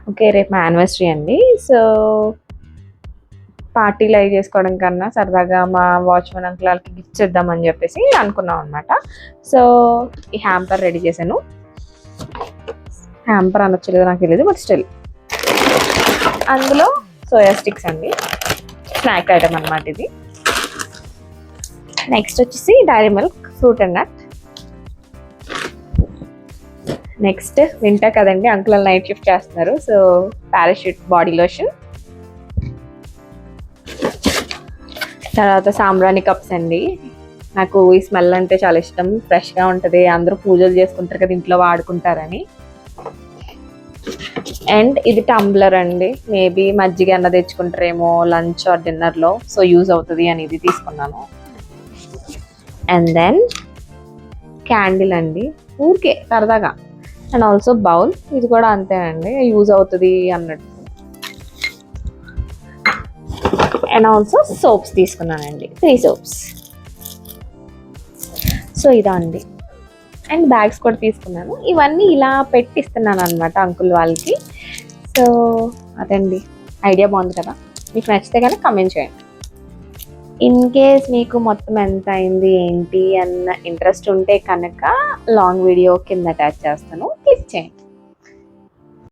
Okay, రేపు మా anniversary అండి. సో పార్టీలు అవి చేసుకోవడం కన్నా సరదాగా మా వాచ్మెన్ అంకుల్ వాళ్ళకి గిఫ్ట్స్ ఇద్దామని చెప్పేసి అనుకున్నాం అనమాట. సో ఈ హ్యాంపర్ రెడీ చేశాను. హ్యాంపర్ అనొచ్చు లేదో నాకు తెలియదు, బట్ స్టిల్ అందులో సోయా స్టిక్స్ అండి, స్నాక్ ఐటమ్ అనమాట ఇది. నెక్స్ట్ వచ్చేసి Dairy Milk, fruit and nut. Next winter కదండి, అంకుల్ నైట్ షిఫ్ట్ చేస్తున్నారు, సో పారాషూట్ బాడీ లోషన్. తర్వాత సాంబ్రాణి కప్స్ అండి, నాకు ఈ స్మెల్ అంటే చాలా ఇష్టం, ఫ్రెష్గా ఉంటుంది, అందరూ పూజలు చేసుకుంటారు కదా ఇంట్లో వాడుకుంటారని. అండ్ ఇది టంబ్లర్ అండి, మేబీ మజ్జిగ అన్న తెచ్చుకుంటారేమో లంచ్ ఆర్ డిన్నర్లో, సో యూజ్ అవుతుంది అని ఇది తీసుకున్నాను. అండ్ దెన్ క్యాండిల్ అండి, ఊరికే సరదాగా. అండ్ ఆల్సో బౌల్, ఇది కూడా అంతేనండి, యూజ్ అవుతుంది అన్నట్టు. అండ్ ఆల్సో సోప్స్ తీసుకున్నానండి, 3 సోప్స్. సో ఇదా అండి. అండ్ బ్యాగ్స్ కూడా తీసుకున్నాను. ఇవన్నీ ఇలా పెట్టిస్తున్నాను అనమాట అంకుల్ వాళ్ళకి. సో అదండి, ఐడియా బాగుంది కదా, మీకు నచ్చితే కనుక కమెంట్ చేయండి. ఇన్ కేస్ మీకు మొత్తం ఎంత అయింది ఏంటి అన్న ఇంట్రెస్ట్ ఉంటే కనుక లాంగ్ వీడియో కింద అటాచ్ చేస్తాను, క్లిక్ చేయండి.